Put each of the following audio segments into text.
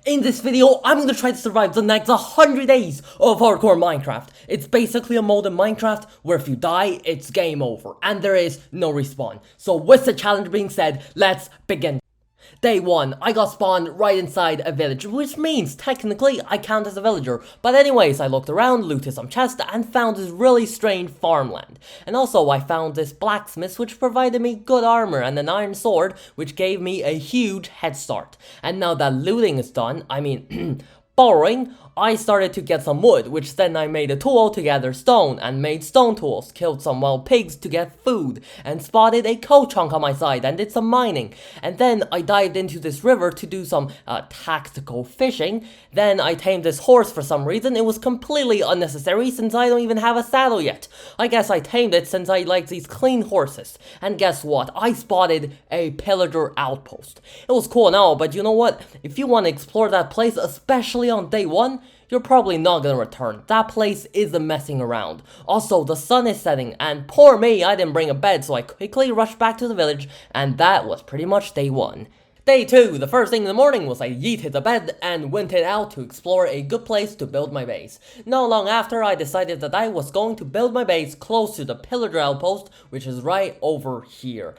In this video, I'm gonna try to survive the next 100 days of hardcore Minecraft. It's basically a mode in Minecraft where if you die, it's game over, and there is no respawn. So with the challenge being said, let's begin. Day 1, I got spawned right inside a village, which means technically I count as a villager. But anyways, I looked around, looted some chests, and found this really strange farmland. And also I found this blacksmith which provided me good armor and an iron sword, which gave me a huge head start. And now that looting is done, borrowing, I started to get some wood, which then I made a tool to gather stone, and made stone tools, killed some wild pigs to get food, and spotted a coal chunk on my side, and did some mining. And then I dived into this river to do some tactical fishing. Then I tamed this horse for some reason. It was completely unnecessary since I don't even have a saddle yet. I guess I tamed it since I like these clean horses. And guess what? I spotted a pillager outpost. It was cool and all, but you know what? If you want to explore that place, especially on day 1, you're probably not gonna return. That place isn't messing around. Also, the sun is setting, and poor me, I didn't bring a bed, so I quickly rushed back to the village, and that was pretty much day 1. Day 2, the first thing in the morning was I yeeted the bed and went it out to explore a good place to build my base. Not long after, I decided that I was going to build my base close to the pillager outpost, which is right over here.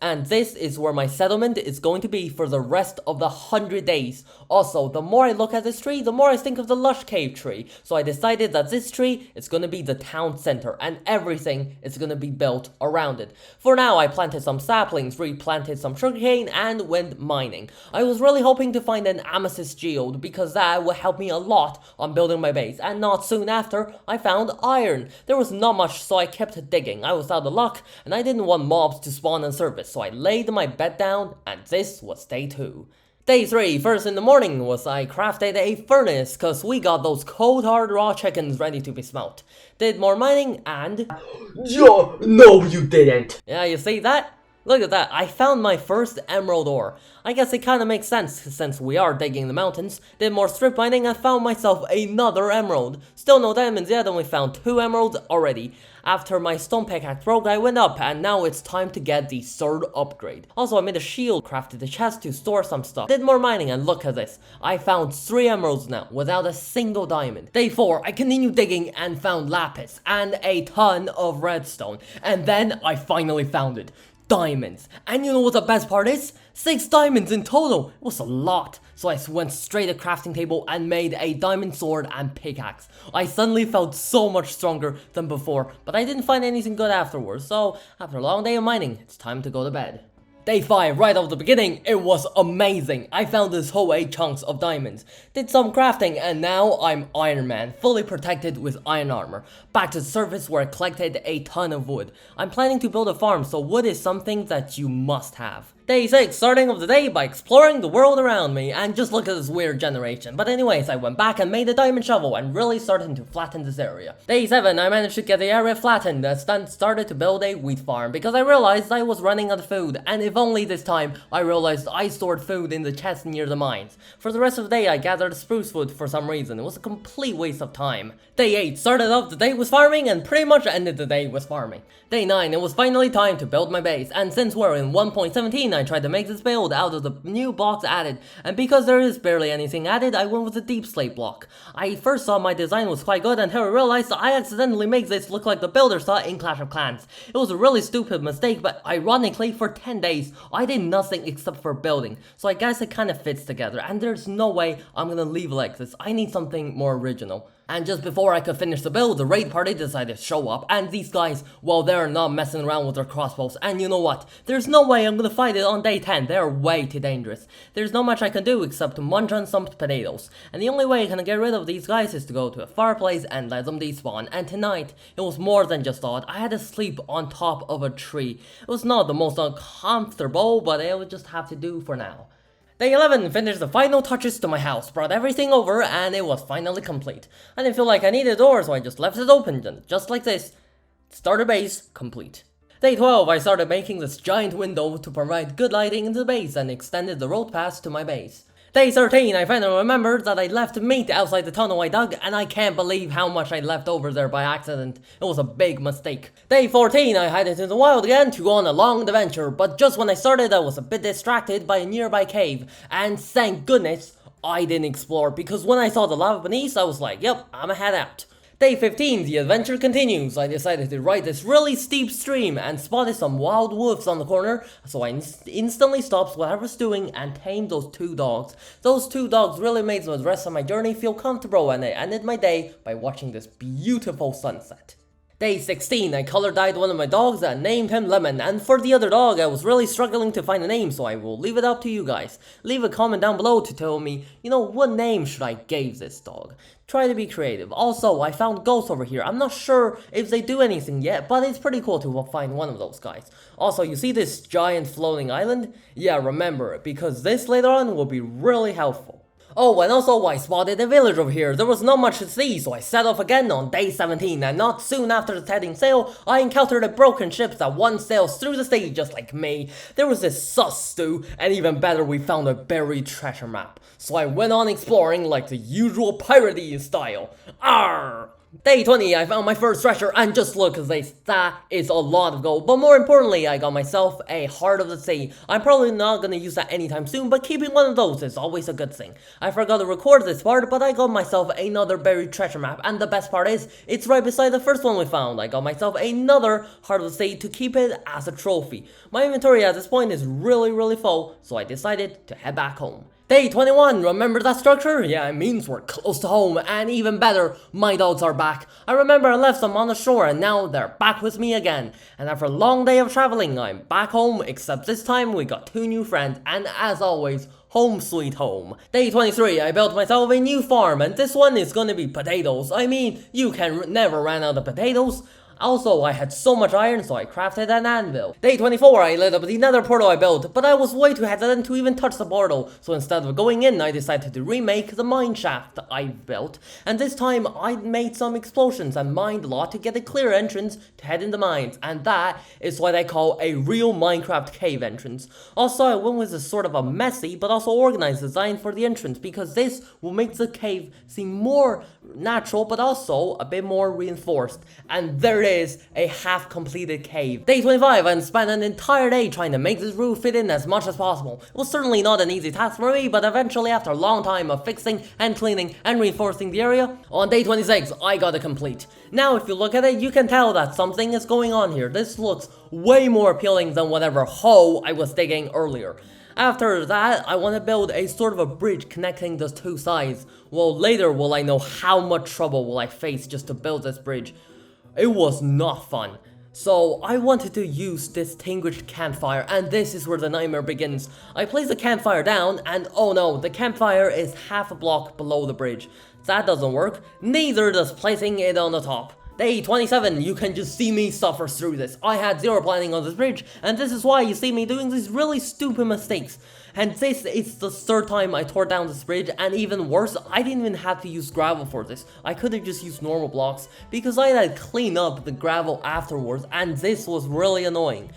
And this is where my settlement is going to be for the rest of the 100 days. Also, the more I look at this tree, the more I think of the lush cave tree. So I decided that this tree is going to be the town center, and everything is going to be built around it. For now, I planted some saplings, replanted some sugarcane, and went mining. I was really hoping to find an amethyst geode, because that would help me a lot on building my base. And not soon after, I found iron. There was not much, so I kept digging. I was out of luck, and I didn't want mobs to spawn on surface. So I laid my bed down, and this was day 2. Day 3, first in the morning, was I crafted a furnace, cause we got those cold hard raw chickens ready to be smelt. Did more mining, and... No, you didn't! Yeah, you see that? Look at that, I found my first emerald ore. I guess it kinda makes sense since we are digging the mountains. Did more strip mining and found myself another emerald. Still no diamonds yet, and we found 2 emeralds already. After my stone pickaxe broke, I went up, and now it's time to get the 3rd upgrade. Also, I made a shield, crafted a chest to store some stuff. Did more mining, and look at this. I found 3 emeralds now, without a single diamond. Day 4, I continued digging and found lapis, and a ton of redstone. And then, I finally found it. Diamonds. And you know what the best part is? 6 diamonds in total. It was a lot. So I went straight to crafting table and made a diamond sword and pickaxe. I suddenly felt so much stronger than before, but I didn't find anything good afterwards. So after a long day of mining, it's time to go to bed. Day 5, right off the beginning, it was amazing. I found this whole 8 chunks of diamonds, did some crafting, and now I'm Iron Man, fully protected with iron armor. Back to the surface where I collected a ton of wood. I'm planning to build a farm, so wood is something that you must have. Day 6, starting of the day by exploring the world around me, and just look at this weird generation. But anyways, I went back and made a diamond shovel and really started to flatten this area. Day 7, I managed to get the area flattened and started to build a wheat farm because I realized I was running out of food, and if only this time I realized I stored food in the chest near the mines. For the rest of the day, I gathered spruce wood for some reason. It was a complete waste of time. Day 8, started off the day with farming and pretty much ended the day with farming. Day 9, it was finally time to build my base, and since we're in 1.17, I tried to make this build out of the new blocks added, and because there is barely anything added, I went with the deep slate block. I first thought my design was quite good until I realized I accidentally made this look like the builder saw in Clash of Clans. It was a really stupid mistake, but ironically for 10 days, I did nothing except for building, so I guess it kinda fits together, and there's no way I'm gonna leave it like this. I need something more original. And just before I could finish the build, the raid party decided to show up, and these guys, well, they're not messing around with their crossbows, and you know what? There's no way I'm gonna fight it on day 10, they're way too dangerous. There's not much I can do except to munch on some potatoes, and the only way I can get rid of these guys is to go to a fireplace and let them despawn, and tonight, it was more than just odd. I had to sleep on top of a tree. It was not the most uncomfortable, but it would just have to do for now. Day 11, finished the final touches to my house, brought everything over, and it was finally complete. I didn't feel like I needed a door, so I just left it open, and just like this, starter base complete. Day 12, I started making this giant window to provide good lighting into the base and extended the road path to my base. Day 13, I finally remembered that I left meat outside the tunnel I dug, and I can't believe how much I left over there by accident. It was a big mistake. Day 14, I headed to the wild again to go on a long adventure, but just when I started I was a bit distracted by a nearby cave, and thank goodness, I didn't explore because when I saw the lava beneath, I was like, yep, I'ma head out. Day 15, the adventure continues. I decided to ride this really steep stream and spotted some wild wolves on the corner, so I instantly stopped what I was doing and tamed those 2 dogs. Those 2 dogs really made the rest of my journey feel comfortable, and I ended my day by watching this beautiful sunset. Day 16, I color dyed one of my dogs and named him Lemon, and for the other dog I was really struggling to find a name, so I will leave it up to you guys. Leave a comment down below to tell me, what name should I give this dog. Try to be creative. Also, I found ghosts over here. I'm not sure if they do anything yet, but it's pretty cool to find one of those guys. Also, you see this giant floating island? Yeah, remember it, because this later on will be really helpful. Oh, and also I spotted a village over here. There was not much to see, so I set off again on day 17, and not soon after setting sail, I encountered a broken ship that once sails through the sea just like me. There was this sus stew, and even better, we found a buried treasure map. So I went on exploring like the usual piratey style. Arr! Day 20, I found my first treasure, and just look at this, that is a lot of gold. But more importantly, I got myself a Heart of the Sea. I'm probably not gonna use that anytime soon, but keeping one of those is always a good thing. I forgot to record this part, but I got myself another buried treasure map, and the best part is, it's right beside the first one we found. I got myself another Heart of the Sea to keep it as a trophy. My inventory at this point is really full, so I decided to head back home. Day 21, remember that structure? Yeah, it means we're close to home, and even better, my dogs are back. I remember I left them on the shore, and now they're back with me again. And after a long day of traveling, I'm back home, except this time we got 2 new friends, and as always, home sweet home. Day 23, I built myself a new farm, and this one is gonna be potatoes. I mean, you can never run out of potatoes. Also, I had so much iron, so I crafted an anvil. Day 24, I lit up the nether portal I built, but I was way too hesitant to even touch the portal, so instead of going in, I decided to remake the mine shaft I built, and this time I made some explosions and mined a lot to get a clear entrance to head in the mines, and that is what I call a real Minecraft cave entrance. Also, I went with a sort of a messy but also organized design for the entrance, because this will make the cave seem more natural but also a bit more reinforced, and there it is, a half-completed cave. Day 25, I spent an entire day trying to make this roof fit in as much as possible. It was certainly not an easy task for me, but eventually after a long time of fixing and cleaning and reinforcing the area, on day 26, I got it complete. Now if you look at it, you can tell that something is going on here. This looks way more appealing than whatever hole I was digging earlier. After that, I want to build a sort of a bridge connecting those 2 sides. Well, later will I know how much trouble will I face just to build this bridge. It was not fun. So I wanted to use distinguished campfire, and this is where the nightmare begins. I place the campfire down, and oh no, the campfire is half a block below the bridge. That doesn't work, neither does placing it on the top. Day 27, you can just see me suffer through this. I had zero planning on this bridge, and this is why you see me doing these really stupid mistakes. And this is the 3rd time I tore down this bridge, and even worse, I didn't even have to use gravel for this. I could have just used normal blocks, because I had to clean up the gravel afterwards, and this was really annoying.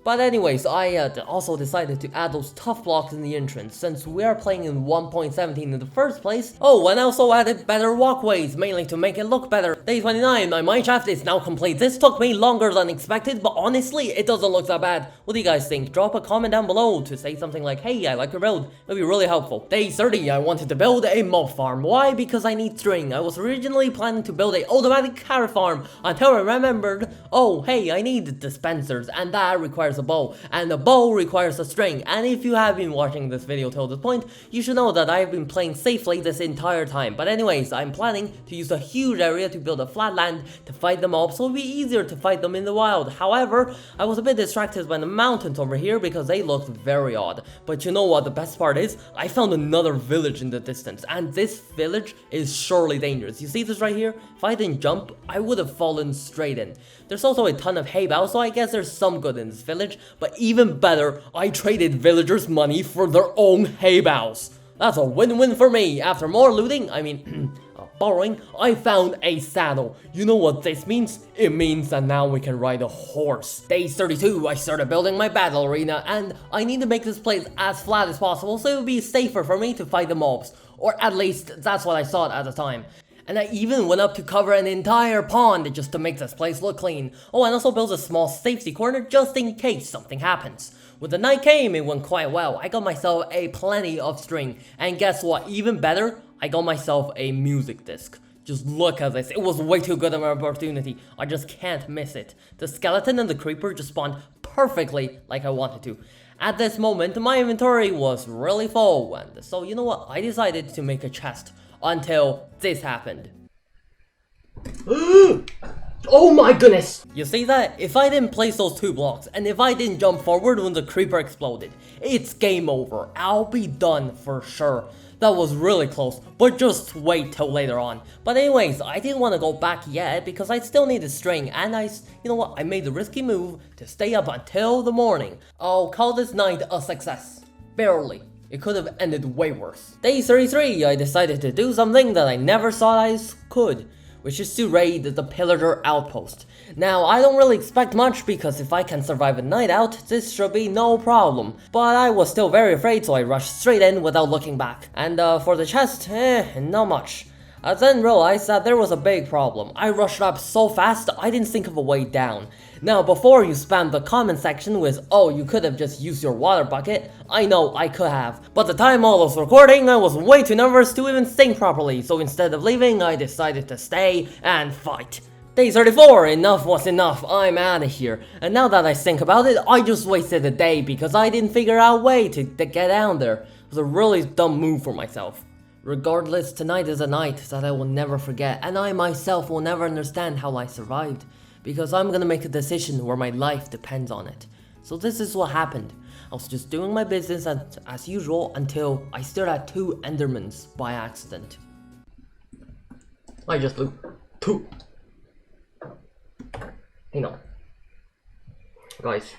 But anyways, I also decided to add those tough blocks in the entrance, since we are playing in 1.17 in the first place. Oh, and I also added better walkways, mainly to make it look better. Day 29, my mineshaft is now complete. This took me longer than expected, but honestly, it doesn't look that bad. What do you guys think? Drop a comment down below to say something like, hey, I like your build. It'd be really helpful. Day 30, I wanted to build a mob farm. Why? Because I need string. I was originally planning to build a automatic carrot farm, until I remembered, oh, hey, I need dispensers, and that requires a bow, and the bow requires a string. And if you have been watching this video till this point, you should know that I've been playing safely this entire time. But anyways, I'm planning to use a huge area to build a flat land to fight them off, so it'll be easier to fight them in the wild. However, I was a bit distracted by the mountains over here because they looked very odd. But you know what the best part is? I found another village in the distance, and this village is surely dangerous. You see this right here? If I didn't jump, I would have fallen straight in. There's also a ton of hay bales, so I guess there's some good in this village. But even better, I traded villagers' money for their own hay bales. That's a win-win for me. After more looting, borrowing, I found a saddle. You know what this means? It means that now we can ride a horse. Day 32, I started building my battle arena, and I need to make this place as flat as possible so it would be safer for me to fight the mobs. Or at least, that's what I thought at the time. And I even went up to cover an entire pond just to make this place look clean. Oh, and also built a small safety corner just in case something happens. When the night came, it went quite well. I got myself a plenty of string, and guess what, even better, I got myself a music disc. Just look at this, it was way too good of an opportunity, I just can't miss it. The skeleton and the creeper just spawned perfectly like I wanted to. At this moment, my inventory was really full, and so you know what, I decided to make a chest until this happened. Oh my goodness! You see that? If I didn't place those 2 blocks, and if I didn't jump forward when the creeper exploded, it's game over. I'll be done for sure. That was really close, but just wait till later on. But anyways, I didn't want to go back yet because I still needed string, and you know what, I made the risky move to stay up until the morning. I'll call this night a success. Barely. It could have ended way worse. Day 33, I decided to do something that I never thought I could, which is to raid the pillager outpost. Now, I don't really expect much because if I can survive a night out, this should be no problem. But I was still very afraid, so I rushed straight in without looking back. And for the chest, not much. I then realized that there was a big problem. I rushed up so fast, I didn't think of a way down. Now, before you spam the comment section with, oh, you could have just used your water bucket, I know I could have. But the time I was recording, I was way too nervous to even think properly, so instead of leaving, I decided to stay and fight. Day 34, enough was enough, I'm out of here. And now that I think about it, I just wasted a day because I didn't figure out a way to get down there. It was a really dumb move for myself. Regardless, tonight is a night that I will never forget, and I myself will never understand how I survived, because I'm gonna make a decision where my life depends on it. So this is what happened. I was just doing my business as usual until I stared at 2 Endermans by accident. I just looked. 2. You know. Guys.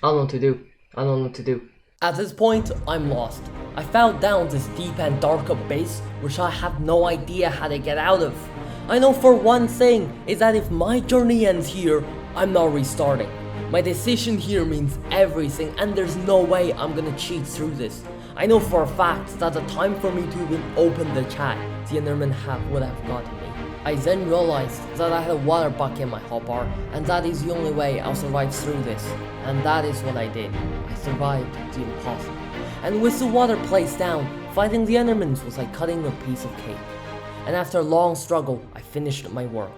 I don't know what to do. I don't know what to do. At this point, I'm lost. I fell down this deep and dark abyss which I have no idea how to get out of. I know for one thing is that if my journey ends here, I'm not restarting. My decision here means everything and there's no way I'm gonna cheat through this. I know for a fact that the time for me to even open the chat, the Enderman would have gotten me. I then realized that I had a water bucket in my hotbar, and that is the only way I'll survive through this. And that is what I did. I survived the impossible. And with the water placed down, fighting the Endermans was like cutting a piece of cake. And after a long struggle, I finished my work.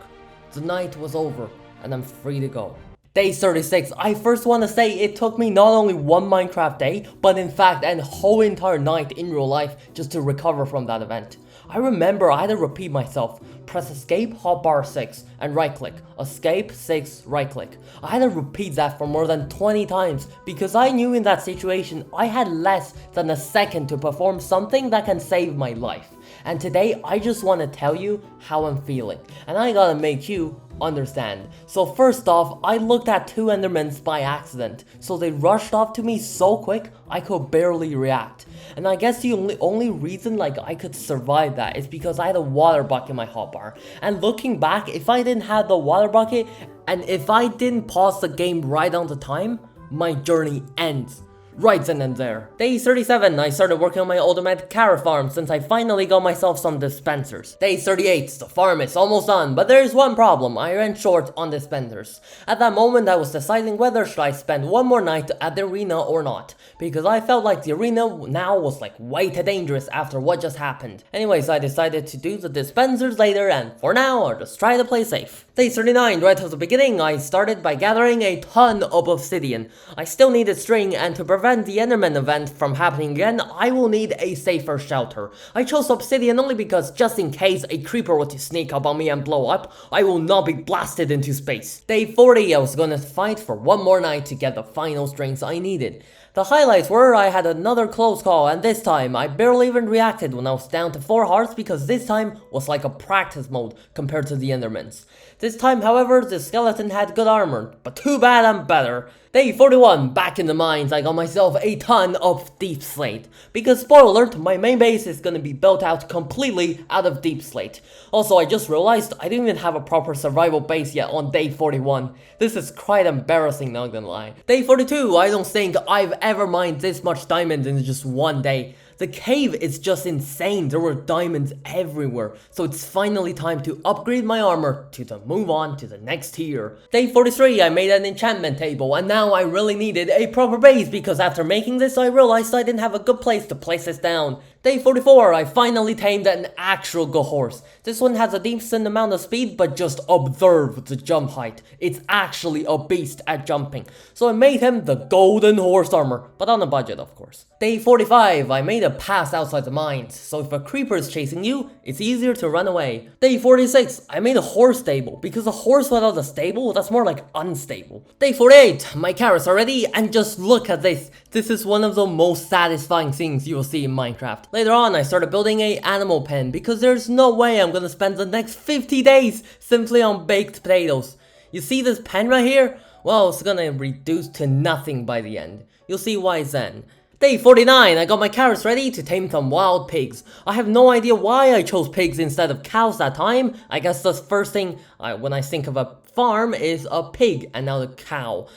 The night was over, and I'm free to go. Day 36, I first want to say it took me not only one Minecraft day, but in fact a whole entire night in real life just to recover from that event. I remember I had to repeat myself, press escape, hotbar 6, and right click, escape 6, right click. I had to repeat that for more than 20 times because I knew in that situation I had less than a second to perform something that can save my life. And today I just want to tell you how I'm feeling, and I gotta make you understand. So first off, I looked at 2 Endermans by accident, so they rushed off to me so quick I could barely react. And I guess the only reason I could survive that is because I had a water bucket in my hotbar. And looking back, if I didn't have the water bucket and if I didn't pause the game right on the time, my journey ends. Right then and there. Day 37, I started working on my ultimate carrot farm since I finally got myself some dispensers. Day 38, the farm is almost done, but there is one problem, I ran short on dispensers. At that moment I was deciding whether should I spend one more night at the arena or not, because I felt like the arena now was way too dangerous after what just happened. Anyways, I decided to do the dispensers later, and for now I'll just try to play safe. Day 39, right at the beginning, I started by gathering a ton of obsidian. I still needed string, and to prevent the Enderman event from happening again, I will need a safer shelter. I chose obsidian only because just in case a creeper were to sneak up on me and blow up, I will not be blasted into space. Day 40, I was gonna fight for one more night to get the final strings I needed. The highlights were I had another close call, and this time I barely even reacted when I was down to 4 hearts because this time was like a practice mode compared to the Endermans. This time, however, the skeleton had good armor, but too bad I'm better. Day 41, back in the mines, I got myself a ton of deep slate. Because spoiler alert, my main base is gonna be built out completely out of deep slate. Also, I just realized I didn't even have a proper survival base yet on day 41. This is quite embarrassing, not gonna lie. Day 42, I don't think I've ever mined this much diamond in just one day. The cave is just insane, there were diamonds everywhere, so it's finally time to upgrade my armor to move on to the next tier. Day 43, I made an enchantment table, and now I really needed a proper base because after making this I realized I didn't have a good place to place this down. Day 44, I finally tamed an actual good horse. This one has a decent amount of speed, but just observe the jump height. It's actually a beast at jumping. So I made him the golden horse armor, but on a budget of course. Day 45, I made a pass outside the mines, so if a creeper is chasing you, it's easier to run away. Day 46, I made a horse stable, because a horse without a stable, that's more like unstable. Day 48, my carrots are ready, and just look at this. This is one of the most satisfying things you will see in Minecraft. Later on, I started building a animal pen, because there's no way I'm gonna spend the next 50 days simply on baked potatoes. You see this pen right here? Well, it's gonna reduce to nothing by the end. You'll see why then. Day 49, I got my carrots ready to tame some wild pigs. I have no idea why I chose pigs instead of cows that time. I guess the first thing when I think of a farm is a pig and not a cow.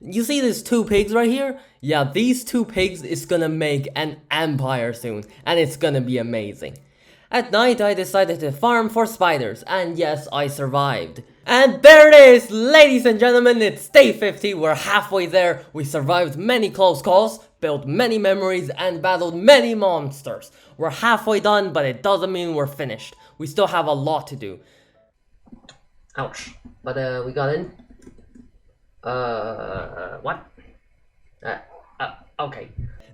You see these two pigs right here? Yeah, these two pigs is gonna make an empire soon, and it's gonna be amazing. At night, I decided to farm for spiders, and yes, I survived. And there it is, ladies and gentlemen, it's day 50, we're halfway there. We survived many close calls, built many memories, and battled many monsters. We're halfway done, but it doesn't mean we're finished. We still have a lot to do. Ouch. But we got in. What? Okay.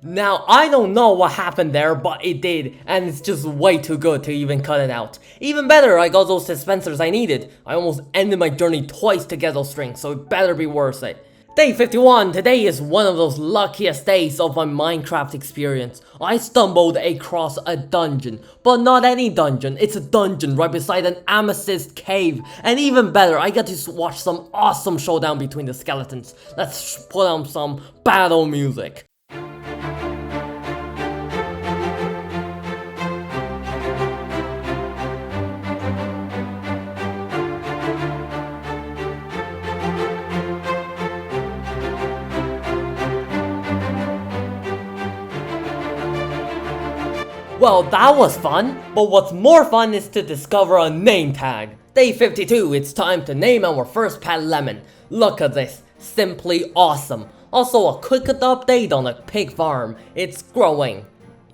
Now, I don't know what happened there, but it did, and it's just way too good to even cut it out. Even better, I got those dispensers I needed. I almost ended my journey twice to get those strings, so it better be worth it. Day 51, today is one of those luckiest days of my Minecraft experience. I stumbled across a dungeon, but not any dungeon, it's a dungeon right beside an amethyst cave. And even better, I get to watch some awesome showdown between the skeletons. Let's put on some battle music. Well, that was fun, but what's more fun is to discover a name tag. Day 52, it's time to name our first pet Lemon. Look at this, simply awesome. Also a quick update on the pig farm, it's growing.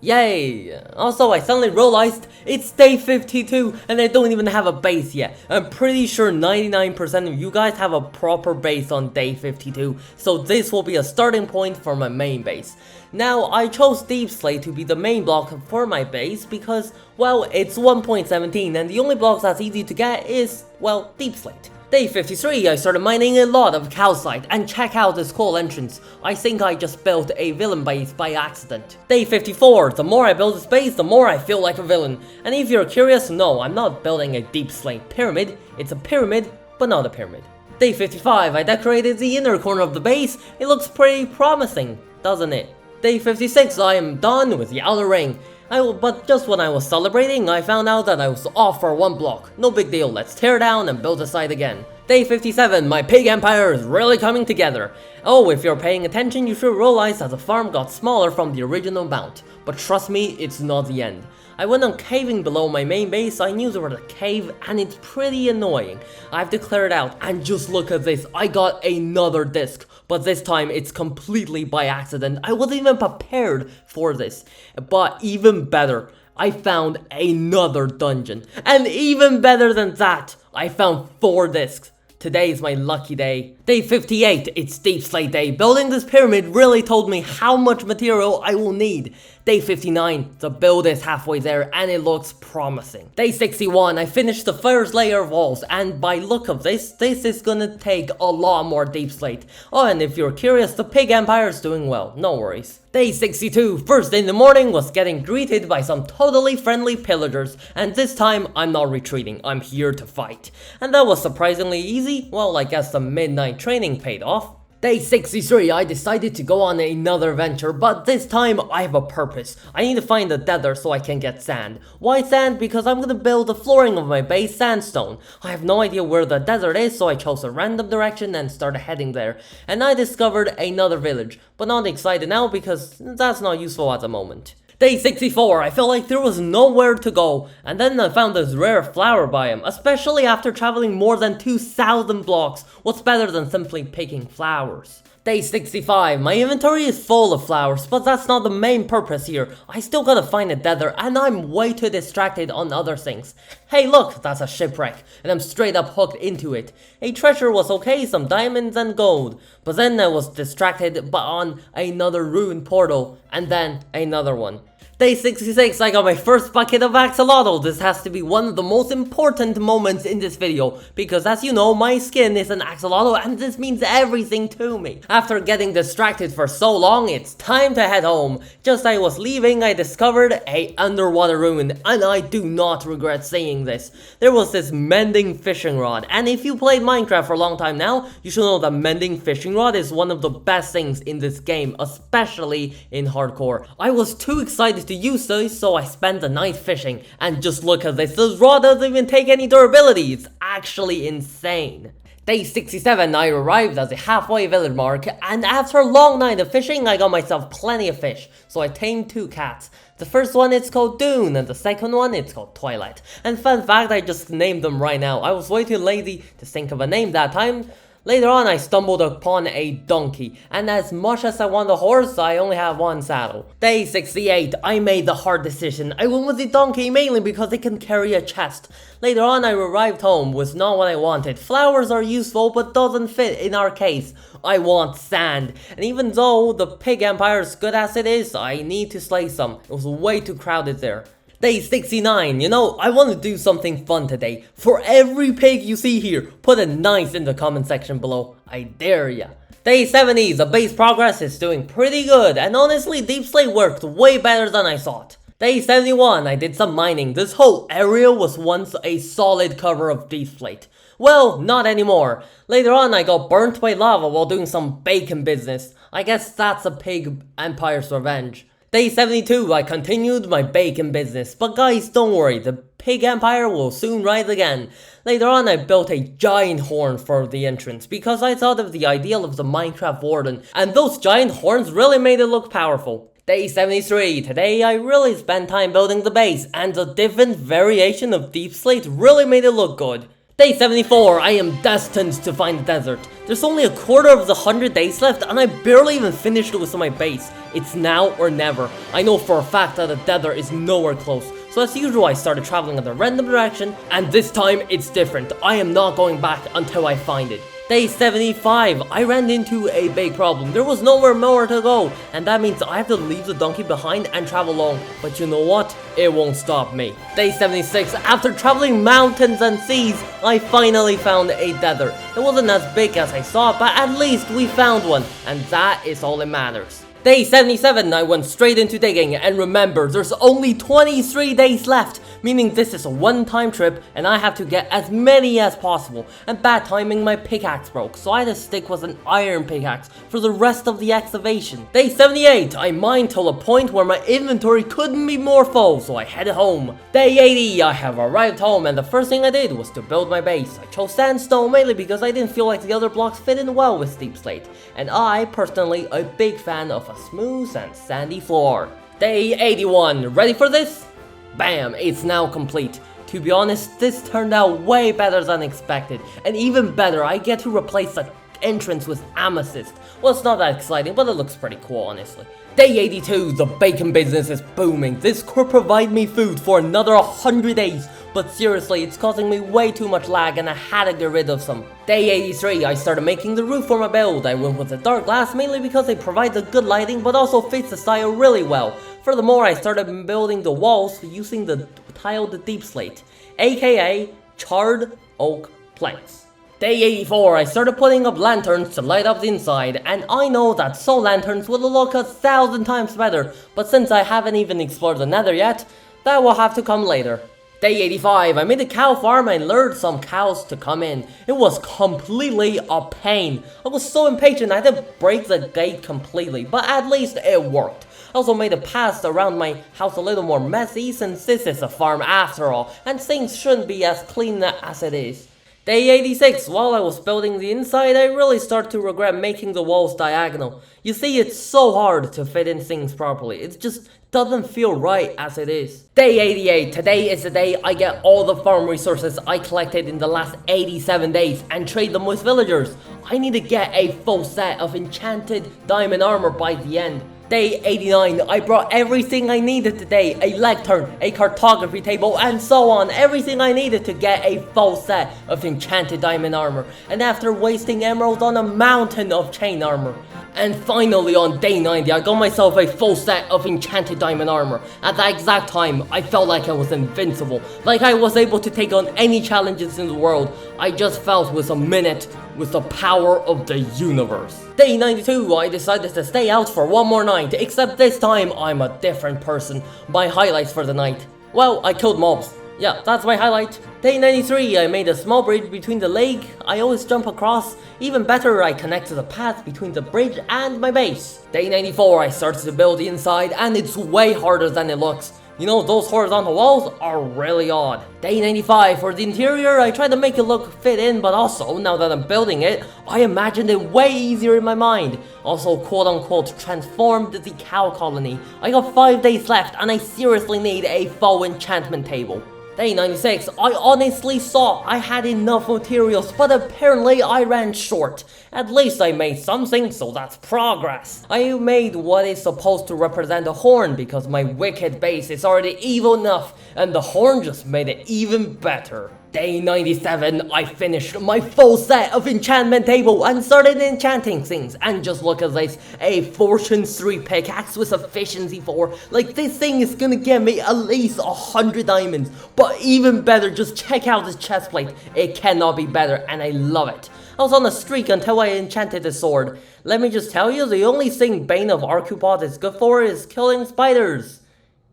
Yay! Also, I suddenly realized it's day 52 and I don't even have a base yet. I'm pretty sure 99% of you guys have a proper base on day 52, so this will be a starting point for my main base. Now, I chose Deep Slate to be the main block for my base because, well, it's 1.17 and the only blocks that's easy to get is, well, Deep Slate. Day 53, I started mining a lot of calcite, and check out this cool entrance. I think I just built a villain base by accident. Day 54, the more I build this base, the more I feel like a villain. And if you're curious, no, I'm not building a deep slate pyramid, it's a pyramid, but not a pyramid. Day 55, I decorated the inner corner of the base, it looks pretty promising, doesn't it? Day 56, I am done with the outer ring. But just when I was celebrating, I found out that I was off for one block. No big deal, let's tear down and build the site again. Day 57, my pig empire is really coming together. Oh, if you're paying attention, you should realize that the farm got smaller from the original amount. But trust me, it's not the end. I went on caving below my main base, I knew there was a cave, and it's pretty annoying. I have to clear it out, and just look at this, I got another disc. But this time, it's completely by accident. I wasn't even prepared for this. But even better, I found another dungeon. And even better than that, I found 4 discs. Today is my lucky day. Day 58, it's Deep Slate Day. Building this pyramid really told me how much material I will need. Day 59, the build is halfway there and it looks promising. Day 61, I finished the first layer of walls, and by look of this is gonna take a lot more Deep Slate. Oh, and if you're curious, the pig empire is doing well, no worries. Day 62, first in the morning was getting greeted by some totally friendly pillagers, and this time I'm not retreating, I'm here to fight. And that was surprisingly easy, well, I guess the midnight training paid off. Day 63, I decided to go on another venture, but this time I have a purpose. I need to find a nether so I can get sand. Why sand? Because I'm gonna build the flooring of my base sandstone. I have no idea where the desert is, so I chose a random direction and started heading there. And I discovered another village, but not excited now because that's not useful at the moment. Day 64, I felt like there was nowhere to go, and then I found this rare flower biome, especially after traveling more than 2,000 blocks. What's better than simply picking flowers? Day 65, my inventory is full of flowers, but that's not the main purpose here. I still gotta find a tether, and I'm way too distracted on other things. Hey look, that's a shipwreck, and I'm straight up hooked into it. A treasure was okay, some diamonds and gold, but then I was distracted on another ruined portal, and then another one. Day 66, I got my first bucket of axolotl. This has to be one of the most important moments in this video, because as you know, my skin is an axolotl and this means everything to me. After getting distracted for so long, it's time to head home. Just as I was leaving, I discovered a underwater ruin, and I do not regret saying this. There was this mending fishing rod, and if you played Minecraft for a long time now, you should know that mending fishing rod is one of the best things in this game, especially in hardcore. I was too excited to use this, so I spent the night fishing, and just look at this rod doesn't even take any durability. It's actually insane. Day 67, I arrived at the halfway village mark, and after a long night of fishing, I got myself plenty of fish, so I tamed 2 cats. The first one it's called Dune, and the second one it's called Twilight. And fun fact, I just named them right now. I was way too lazy to think of a name that time. Later on, I stumbled upon a donkey, and as much as I want a horse, I only have one saddle. Day 68, I made the hard decision. I went with the donkey mainly because it can carry a chest. Later on, I arrived home with not what I wanted. Flowers are useful, but doesn't fit in our case. I want sand, and even though the pig empire is good as it is, I need to slay some. It was way too crowded there. Day 69, you know, I want to do something fun today. For every pig you see here, put a nice in the comment section below. I dare ya. Day 70, the base progress is doing pretty good, and honestly, Deep Slate worked way better than I thought. Day 71, I did some mining. This whole area was once a solid cover of Deep Slate. Well, not anymore. Later on, I got burnt by lava while doing some bacon business. I guess that's a pig empire's revenge. Day 72, I continued my bacon business, but guys, don't worry, the pig empire will soon rise again. Later on, I built a giant horn for the entrance, because I thought of the ideal of the Minecraft warden, and those giant horns really made it look powerful. Day 73, today I really spent time building the base, and the different variation of Deep Slate really made it look good. Day 74, I am destined to find the desert. There's only a quarter of the 100 days left, and I barely even finished with my base. It's now or never. I know for a fact that the desert is nowhere close. So as usual, I started traveling in a random direction, and this time it's different. I am not going back until I find it. Day 75, I ran into a big problem. There was nowhere more to go, and that means I have to leave the donkey behind and travel alone. But you know what? It won't stop me. Day 76, after traveling mountains and seas, I finally found a desert. It wasn't as big as I thought, but at least we found one, and that is all that matters. Day 77, I went straight into digging, and remember, there's only 23 days left, meaning this is a one-time trip, and I have to get as many as possible, and bad timing, my pickaxe broke, so I had to stick with an iron pickaxe for the rest of the excavation. Day 78, I mined till a point where my inventory couldn't be more full, so I headed home. Day 80, I have arrived home, and the first thing I did was to build my base. I chose sandstone mainly because I didn't feel like the other blocks fit in well with Deep Slate, and I, personally, a big fan of a smooth and sandy floor. Day 81, ready for this? Bam, it's now complete. To be honest, this turned out way better than expected, and even better, I get to replace the entrance with amethyst. Well, it's not that exciting, but it looks pretty cool, honestly. Day 82, the bacon business is booming. This could provide me food for another 100 days, but seriously, it's causing me way too much lag and I had to get rid of some. Day 83, I started making the roof for my build. I went with the dark glass mainly because it provides a good lighting but also fits the style really well. Furthermore, I started building the walls using the tiled Deep Slate, aka charred oak planks. Day 84, I started putting up lanterns to light up the inside, and I know that soul lanterns will look 1,000 times better, but since I haven't even explored the nether yet, that will have to come later. Day 85, I made a cow farm and lured some cows to come in. It was completely a pain. I was so impatient I had to break the gate completely, but at least it worked. I also made a path around my house a little more messy since this is a farm after all, and things shouldn't be as clean as it is. Day Day 86, while I was building the inside, I really started to regret making the walls diagonal. You see, it's so hard to fit in things properly. It just doesn't feel right as it is. Day 88, today is the day I get all the farm resources I collected in the last 87 days and trade them with villagers. I need to get a full set of enchanted diamond armor by the end. Day 89, I brought everything I needed today, a lectern, a cartography table, and so on, everything I needed to get a full set of enchanted diamond armor, and after wasting emeralds on a mountain of chain armor. And finally on day 90, I got myself a full set of enchanted diamond armor. At that exact time, I felt like I was invincible, like I was able to take on any challenges in the world. I just felt with a minute with the power of the universe. Day 92, I decided to stay out for one more night, except this time I'm a different person. My highlights for the night: well, I killed mobs. Yeah, that's my highlight. Day 93, I made a small bridge between the lake I always jump across. Even better, I connected the path between the bridge and my base. Day 94, I started to build the inside, and it's way harder than it looks. You know, those horizontal walls are really odd. Day 95, for the interior, I tried to make it look fit in, but also, now that I'm building it, I imagined it way easier in my mind. Also, quote-unquote, transformed the cow colony. I got 5 days left, and I seriously need a full enchantment table. Day 96, I honestly thought I had enough materials, but apparently I ran short. At least I made something, so that's progress. I made what is supposed to represent a horn because my wicked base is already evil enough, and the horn just made it even better. Day 97, I finished my full set of enchantment table and started enchanting things. And just look at this, a Fortune 3 pickaxe with efficiency 4. Like, this thing is gonna get me at least 100 diamonds. But even better, just check out this chest plate. It cannot be better, and I love it. I was on a streak until I enchanted the sword. Let me just tell you, the only thing Bane of Arcupod is good for is killing spiders.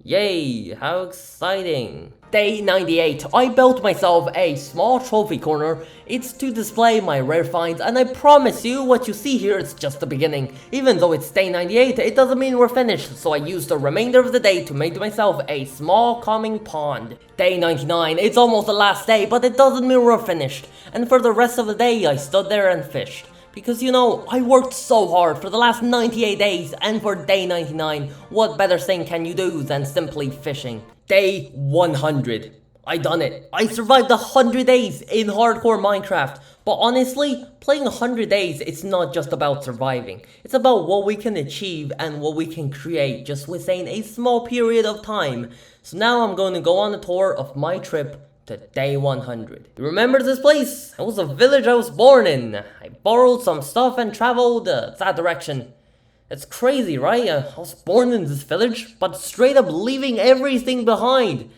Yay, how exciting. Day 98, I built myself a small trophy corner. It's to display my rare finds, and I promise you what you see here is just the beginning. Even though it's day 98, it doesn't mean we're finished, so I used the remainder of the day to make myself a small calming pond. Day 99, it's almost the last day, but it doesn't mean we're finished. And for the rest of the day, I stood there and fished. Because, you know, I worked so hard for the last 98 days, and for day 99, what better thing can you do than simply fishing? Day 100. I done it. I survived 100 days in hardcore Minecraft. But honestly, playing 100 days, it's not just about surviving. It's about what we can achieve and what we can create just within a small period of time. So now I'm going to go on a tour of my trip to day 100. Remember this place? It was a village I was born in. I borrowed some stuff and traveled that direction. It's crazy, right? I was born in this village, but straight up leaving everything behind.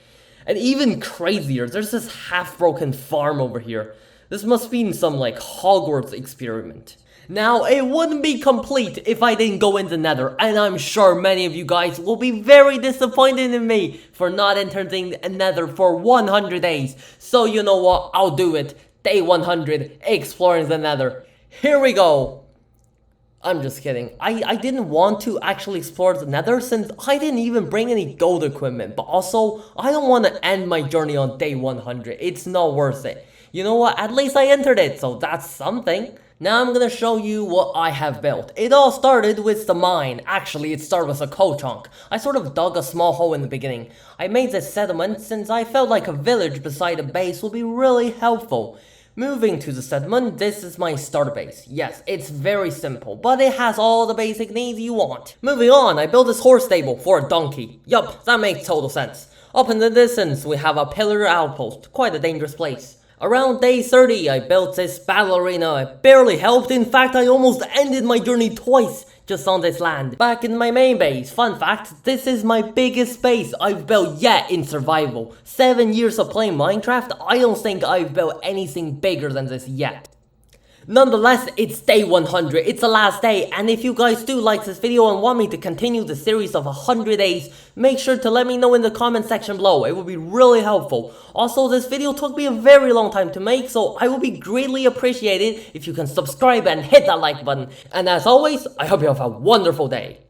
And even crazier, there's this half-broken farm over here. This must be in some, like, Hogwarts experiment. Now, it wouldn't be complete if I didn't go in the Nether, and I'm sure many of you guys will be very disappointed in me for not entering the Nether for 100 days. So you know what, I'll do it. Day 100, exploring the Nether. Here we go. I'm just kidding. I didn't want to actually explore the Nether since I didn't even bring any gold equipment. But also, I don't want to end my journey on day 100. It's not worth it. You know what? At least I entered it, so that's something. Now I'm gonna show you what I have built. It all started with the mine. Actually, it started with a coal chunk. I sort of dug a small hole in the beginning. I made this settlement since I felt like a village beside a base would be really helpful. Moving to the settlement, this is my starter base. Yes, it's very simple, but it has all the basic needs you want. Moving on, I built this horse stable for a donkey. Yup, that makes total sense. Up in the distance, we have a pillar outpost. Quite a dangerous place. Around day 30, I built this battle arena. It barely helped. In fact, I almost ended my journey twice just on this land. Back in my main base, fun fact, this is my biggest base I've built yet in survival. 7 years of playing Minecraft, I don't think I've built anything bigger than this yet. Nonetheless, it's day 100, it's the last day, and if you guys do like this video and want me to continue the series of 100 days, make sure to let me know in the comment section below, it would be really helpful. Also, this video took me a very long time to make, so I would be greatly appreciated if you can subscribe and hit that like button. And as always, I hope you have a wonderful day.